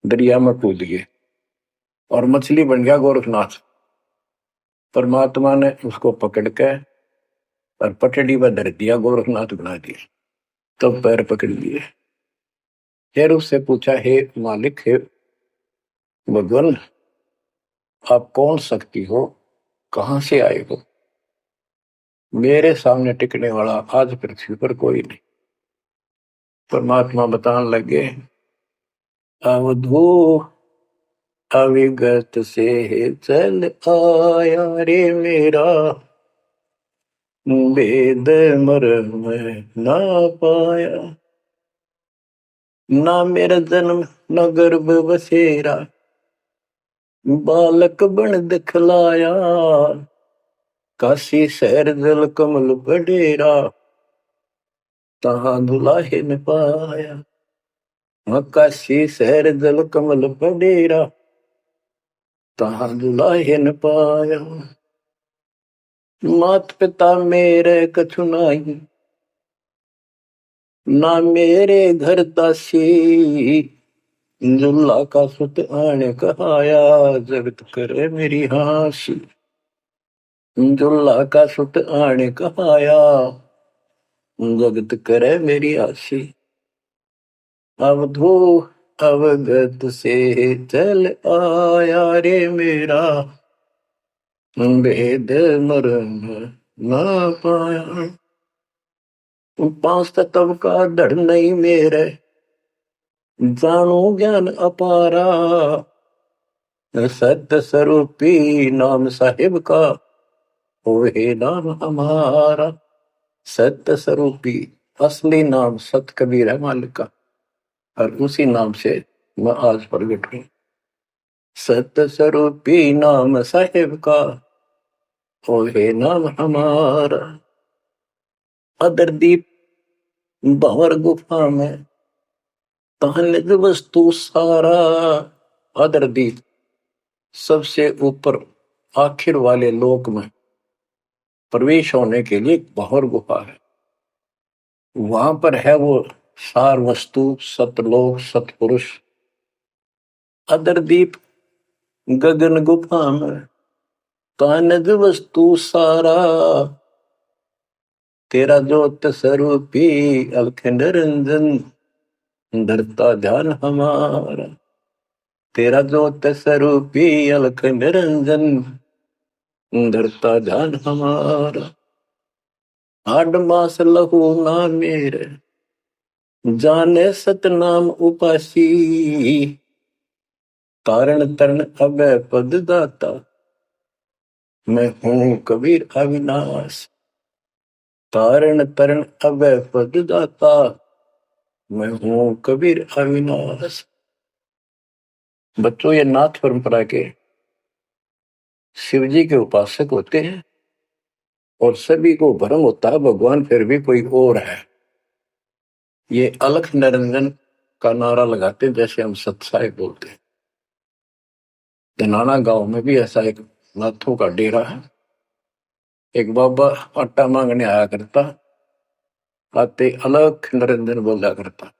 दरिया में कूद गए और मछली बन गया गोरखनाथ। परमात्मा ने उसको पकड़ के और पटड़ी पर धर दिया, गोरखनाथ बना दिया। तो पैर पकड़ लिए। फिर उससे पूछा हे मालिक, हे भगवान, आप कौन शक्ति हो, कहां से आए हो, मेरे सामने टिकने वाला आज पृथ्वी पर कोई नहीं। परमात्मा बताने लगे अवधू अविगत से चल आया रे मेरा, वेद मर्म ना पाया, ना मेरा जन्म न गर्भ बसेरा, बालक बन दिखलाया, काशी शहर जल कमल बडेरा, तहां दुलाहे न पाया। काशी शहर जल कमल बडेरा, तहां दुलाहे न पाया। मात पिता मेरे कछु नाही, ना मेरे घर दासी, जुल्ला का सुत आने कहाया, जगत करे मेरी हासी। जुल्ला का सुत आने कहाया, जगत करे मेरी हासी। अवधू अवगत से चल आया रे मेरा, वेद मरण ना पाया। पांच तत्व का धड़ नहीं मेरे, जानो ज्ञान अपारा। सत्य स्वरूपी नाम साहिब का, ओहे नाम हमारा। सत्य स्वरूपी असली नाम सत कबीर है मालिक का, और उसी नाम से मैं आज प्रगट हूं। सत्य स्वरूपी नाम साहिब का, ओहे नाम हमारा। अदरदीप भंवर गुफा में तहनिज वस्तु सारा। अदरदीप सबसे ऊपर आखिर वाले लोक में प्रवेश होने के लिए भंवर गुफा है। वहां पर है वो सार वस्तु, सतलोक, सतपुरुष। अदरदीप गगन गुफा में तहनिज वस्तु सारा। तेरा ज्योत स्वरूपी अलख निरंजन, धरता ध्यान हमारा। तेरा ज्योत स्वरूपी अलख निरंजन, धरता ध्यान हमारा। आठ मास लहू ना मेरे, जाने सतनाम उपासी। कारण तरण अभय पद दाता, मैं हूं कबीर अविनाश। कारण तरण अभय पद दाता, मैं हूं कबीर अविनाश। बच्चों, ये नाथ परंपरा के शिव जी के उपासक होते हैं, और सभी को भ्रम होता है भगवान फिर भी कोई और है। ये अलख निरंजन का नारा लगाते हैं, जैसे हम सत्साई बोलते हैं। धनाना गांव में भी ऐसा एक नाथों का डेरा है। एक बाबा आटा मांगने आया करता, आते अलख निरंजन बोला करता।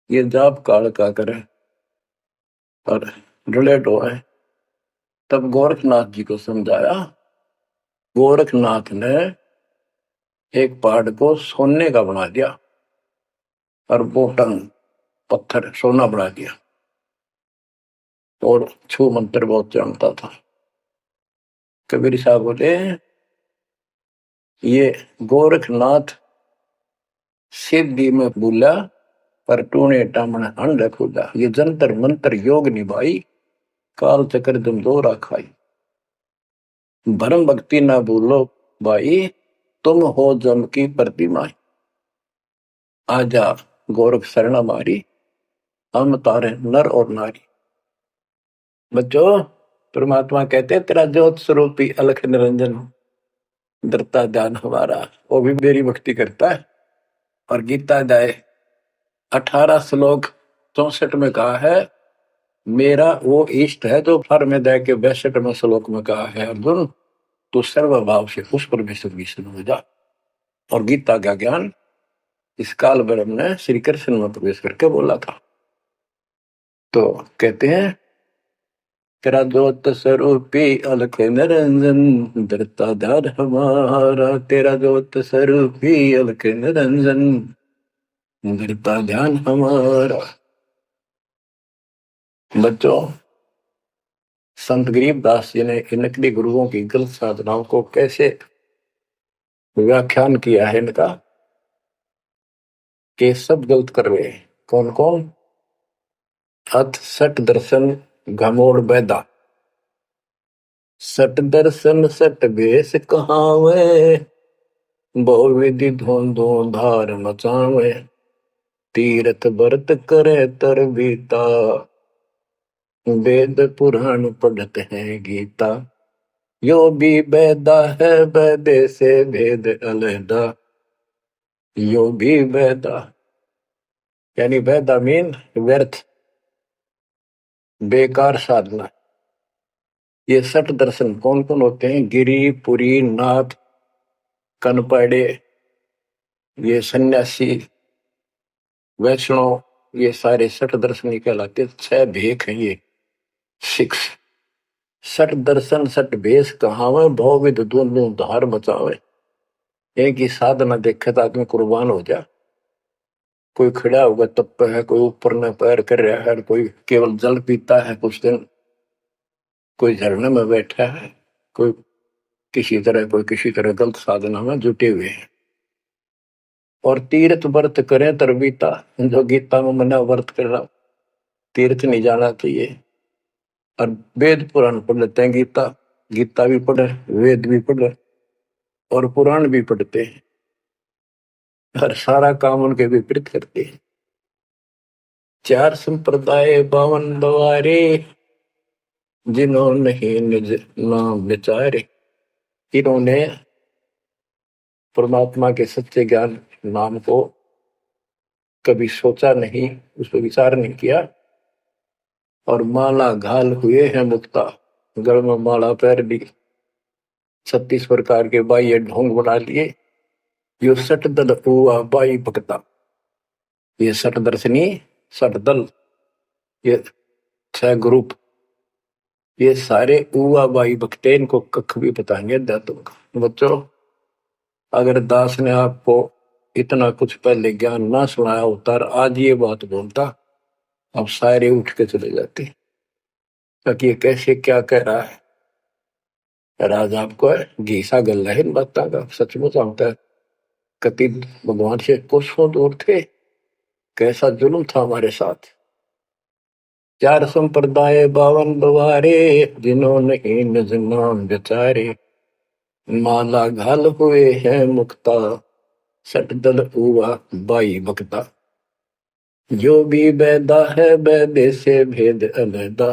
ये जाप काल का करे और डलेट हो है। तब गोरखनाथ जी को समझाया। गोरखनाथ ने एक पहाड़ को सोने का बना दिया और बोटन पत्थर सोना बना दिया, और छू मंत्र बहुत जानता था। कबीर साहब बोले, ये गोरखनाथ सिद्धि में बोला, पर टूने टामण अंड खुदा। ये जंतर मंत्र योग निभाई, काल चक्र तुम दो राखाई। भरम भक्ति ना भूलो भाई, तुम हो जम की प्रतिमा। आजा गोरख शरण मारी, हम तारे नर और नारी। बच्चों, परमात्मा कहते तेरा ज्योत स्वरूपी अलख निरंजन, धरता ध्यान हमारा। वो भी मेरी भक्ति करता है। और गीता अध्याय 18 श्लोक 64 में कहा है, मेरा वो इष्ट है जो फर में दे के 62वें श्लोक में कहा है, अर्जुन तू सर्वभाव से उस परमेश्वर की शरण हो जा। और गीता का ज्ञान इस काल ब्रह्म ने श्री कृष्ण में प्रवेश करके बोला था। तो कहते हैं, तेरा ज्योत स्वरूपी अलख निरंजन, धरता ध्यान हमारा। तेरा ज्योत स्वरूपी अलख निरंजन, धरता ध्यान हमारा। बच्चों, संत गरीबदास जी ने इन नकली गुरुओं की गलत साधनाओं को कैसे व्याख्यान किया है इनका, कि सब गलत कर रहे हैं। कौन कौन? अथ सट दर्शन घमोड़ बैदा। सट दर्शन सट भेष कहावे, बहु विधि धोंधो धार मचावे। तीर्थ व्रत करे तर बीता, वेद पुराण पढ़ते हैं गीता। यो भी बैदा है बैदे से भेद अलहदा। यो भी बैदा यानी बैदा मीन व्यर्थ, बेकार साधना। ये सठ दर्शन कौन कौन होते हैं? गिरी, पुरी, नाथ, कनपड़े, ये सन्यासी, वैष्णव, ये सारे सठ दर्शन कहलाते। 6 भेख हैं ये, 6। सठ दर्शन सठ भेष कहावे, भव विध दोनों धार बचावे। एक ही साधना देखे तो आदमी कुर्बान हो जा। कोई खड़ा होगा तप है, कोई ऊपर में पैर कर रहा है, कोई केवल जल पीता है कुछ दिन, कोई झरने में बैठा है, कोई किसी तरह गलत साधना में जुटे हुए हैं। और तीर्थ व्रत करें तरबीता, जो गीता में मना व्रत कर रहा, तीर्थ नहीं जाना चाहिए। और वेद पुराण पढ़ लेते हैं, गीता भी पढ़े, वेद भी पढ़े और पुराण भी पढ़ते हैं, हर सारा काम उनके विपरीत करते हैं। 4 संप्रदाय 52 द्वारे, जिन्होंने ही निज नाम विचारे। इन्होंने परमात्मा के सच्चे ज्ञान नाम को कभी सोचा नहीं, उस पर विचार नहीं किया, और माला घाल हुए हैं मुक्ता, गल में माला पैर दी, 36 प्रकार के बाह्य ढोंग बना लिए। यो 60 दल हुआ बाई भक्ता, ये 60 दर्शनी 60 दल, ये 6 ग्रुप, ये सारे उवा बाई भक्ते, इनको कख भी बताएंगे दातों का। बच्चों, अगर दास ने आपको इतना कुछ पहले ज्ञान ना सुनाया होता और आज ये बात बोलता, अब सारे उठ के चले जाते, ताकि ये कैसे क्या कह रहा है। राज आपको घीसा गल है इन बातों का, सचमुच होता है। कति भगवान से कोसों दूर थे, कैसा जुल्म था हमारे साथ। 4 संप्रदाय 52 द्वारे, जिन्होंने निज नाम विचारे। माला घाल हुए हैं मुक्ता, 60 दल हुआ बाई भक्ता। जो भी बैदा है बैदे से भेद अलैदा,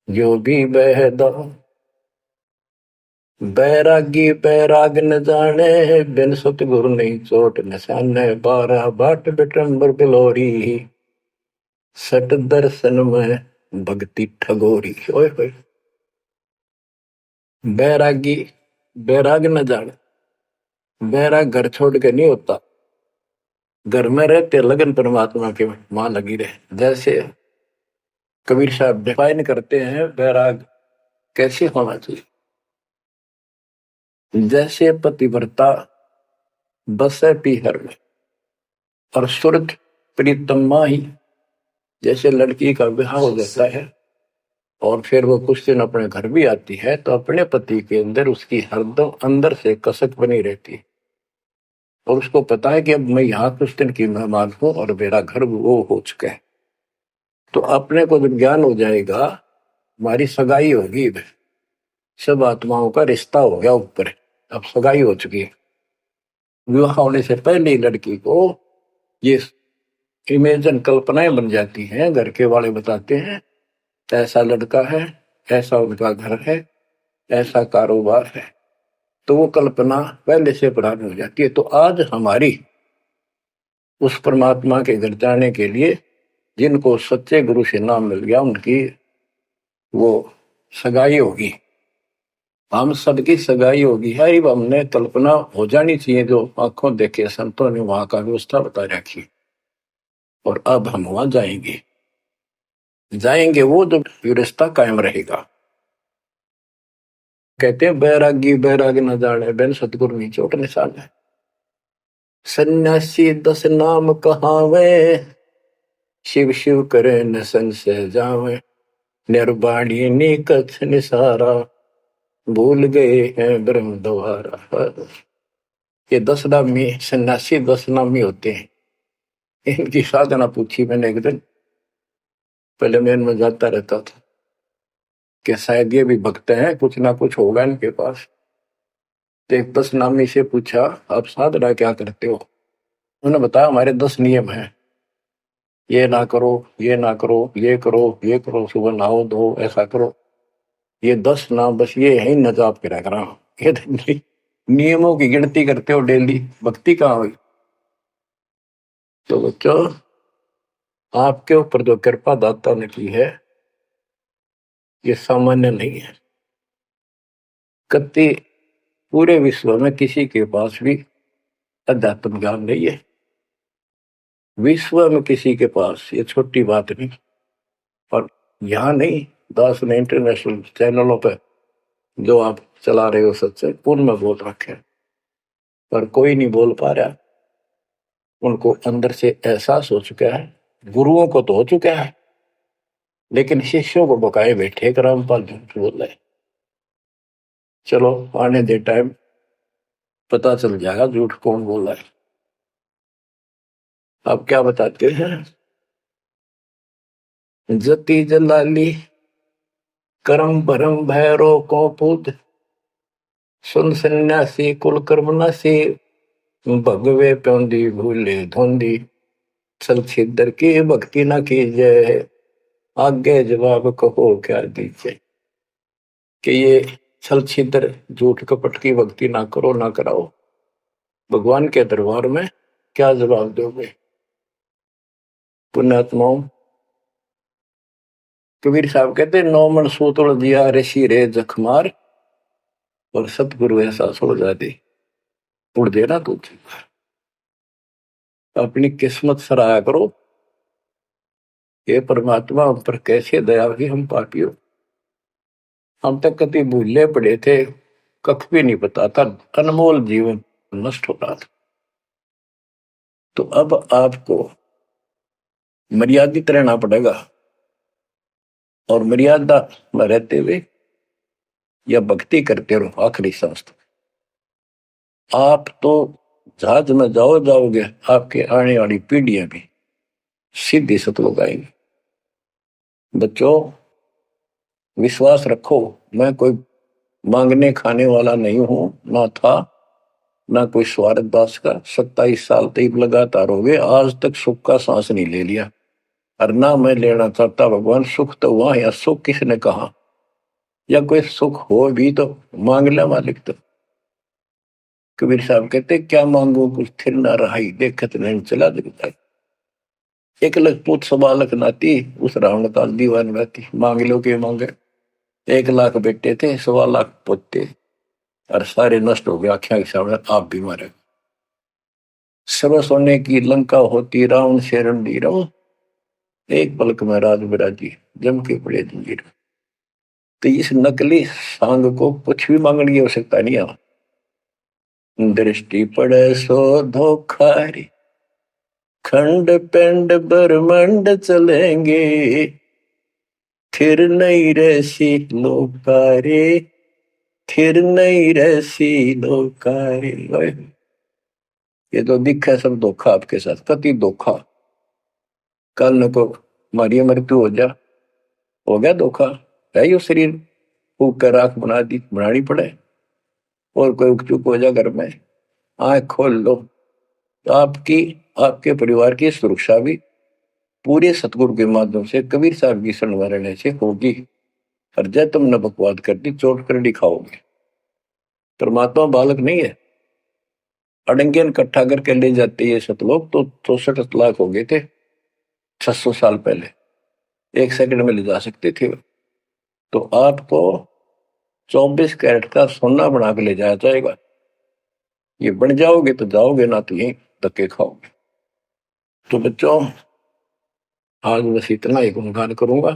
जो भी बैदा। बैरागी बैराग न जाने, बिन सतगुरु नहीं चोट निशाने। 12 बाट बिटंबर बिलोरी, 60 दर्शन में भक्ति ठगोरी। ओए होए, बैरागी बैराग न जाने, बैराग घर छोड़ के नहीं होता, घर में रहते लगन परमात्मा के मां लगी रहे। जैसे कबीर साहब डिफाइन करते हैं बैराग कैसे होना चाहिए, जैसे पतिव्रता बसे पीहर में और सुरत प्रीतम ही, जैसे लड़की का विवाह हो जाता है और फिर वो कुछ दिन अपने घर भी आती है, तो अपने पति के अंदर उसकी हरदम अंदर से कसक बनी रहती है, और उसको पता है कि अब मैं यहाँ कुछ दिन की मेहमान हूं और मेरा घर वो हो चुका है। तो अपने को जब ज्ञान हो जाएगा, हमारी सगाई होगी, सब आत्माओं का रिश्ता हो गया ऊपर, अब सगाई हो चुकी है। विवाह होने से पहले ही लड़की को ये इमेजन कल्पनाएं बन जाती हैं, घर के वाले बताते हैं ऐसा लड़का है, ऐसा उनका घर है, ऐसा कारोबार है, तो वो कल्पना पहले से पुरानी हो जाती है। तो आज हमारी उस परमात्मा के घर जाने के लिए जिनको सच्चे गुरु से नाम मिल गया, उनकी वो सगाई होगी, हम सबकी सगाई होगी है। हमने कल्पना हो जानी चाहिए, जो आंखों देखे संतों ने वहां का व्यवस्था बता रखी, और अब हम वहां जाएंगे वो जो रिश्ता कायम रहेगा। कहते हैं बैरागी बैराग न जाने, बिन सतगुरु नहीं चोट निशान है। सन्यासी 10 नाम कहावे, शिव शिव करे न संशय जावे। निर्वाणी नी कछ निसारा, भूल गए हैं ब्रह्म द्वारा। ये 10 नामी सन्यासी 10 नामी होते हैं। इनकी साधना पूछी मैंने एक दिन, पहले मैं इनमें जाता रहता था कि शायद ये भी भक्त हैं, कुछ ना कुछ होगा इनके पास। तो एक 10 नामी से पूछा, आप साधना क्या करते हो? उन्होंने बताया हमारे 10 नियम हैं, ये ना करो, ये ना करो, ये करो, ये करो, सुबह नहाओ धो, ऐसा करो। ये 10 नाम बस ये है न जाप करा करा। ये नियमों की गिनती करते हो डेली, भक्ति कहाँ हुई? तो बच्चों, आपके ऊपर जो कृपा दाता ने की है, ये सामान्य नहीं है। कति पूरे विश्व में किसी के पास भी अध्यात्म ज्ञान नहीं है, विश्व में किसी के पास, ये छोटी बात नहीं। और यहाँ नहीं, दास ने इंटरनेशनल चैनलों पर जो आप चला रहे हो सत्संग, उनमें बोल रखे, पर कोई नहीं बोल पा रहा। उनको अंदर से एहसास हो चुका है, गुरुओं को तो हो चुका है, लेकिन शिष्यों को बकाए बैठे, रामपाल झूठ बोल रहे। चलो आने दे टाइम, पता चल जाएगा झूठ कौन बोल रहा है। आप क्या बताते हैं? जति जलाली करम भरम भैरो को पुद, सुन सन्यासी कुल कर्म नासी, भगवे प्योंदी भूले धोंदी, छल छिद्र की भक्ति न कीजिए, आगे जवाब कहो क्या दीजिए। कि ये छल छिद्र झूठ कपट की भक्ति ना करो ना कराओ, भगवान के दरबार में क्या जवाब दोगे? पुण्यात्माओं, कबीर साहब कहते नौ मन सूतुड़ दिया ऋषि रे जखमार, और सतगुरु ऐसा सोच जाती उड़ देना तू। अपनी किस्मत सराहा करो, ये परमात्मा हम पर कैसे दया की, हम पापियों। हम तक कति भूले पड़े थे, कख भी नहीं पता था, अनमोल जीवन नष्ट हो रहा था। तो अब आपको मर्यादित रहना पड़ेगा, और मर्यादा में रहते हुए या भक्ति करते रहो आखिरी सांस तक। आप तो जहाज में जाओगे, आपके आने वाली पीढ़ियां भी सीधी सतलोक आएंगी। बच्चों, विश्वास रखो, मैं कोई मांगने खाने वाला नहीं हूं, ना था ना कोई स्वार्थ दास का। 27 साल तक लगातार हो गए, आज तक सुख का सांस नहीं ले लिया, और ना मैं लेना चाहता। भगवान सुख तो हुआ, या सुख किसने कहा, या कोई सुख हो भी तो मांग ले मालिक। तो कबीर साहब कहते क्या मांगो कुछ थिर ना रहाई, देखत नहीं चला दिखता। एक लख पूत सवा लख नाती, उस रावण का दीवान रहती। मांग लो के मांगे, 1 लाख बेटे थे, 1.25 लाख पोते, और सारे नष्ट हो गए आख्या के सामने। आप भी मारे, सर्व सोने की लंका होती, रावण शरण दी रहो, एक पलक में राज बिराजी, जम के पड़े जंजीर। तो इस नकली सांग को कुछ भी मांगने की आवश्यकता नहीं है। दृष्टि पड़े सो धोखारी, खंड पिंड ब्रह्मंड चलेंगे, थिर नहीं रहसी लोकारे, थिर नहीं रहसी लोकारे। ये तो दिखा सब धोखा आपके साथ, कति धोखा। कल न को मारी मृत्यु हो गया धोखा, है यो शरीर फूक कर राख बनानी पड़े, और कोई उकचुक हो जाए घर में, आंख खोल लो। तो आपकी, आपके परिवार की सुरक्षा भी पूरे सतगुरु के माध्यम से, कबीर साहब की शरण में रहने से होगी। और जय तुमने बकवाद कर दी, चोट कर दिखाओगे। परमात्मा बालक नहीं है, अड़ंगियन इकट्ठा करके ले जाते ये सतलोक तो 64 लाख हो गए थे 600 साल पहले, 1 सेकंड में ले जा सकते थे। तो आपको 24 कैरेट का सोना बना के ले जाया जाएगा। ये बन जाओगे तो जाओगे, ना तो यही धक्के खाओगे। तो बच्चों, आज बस इतना ही गुणगान करूंगा।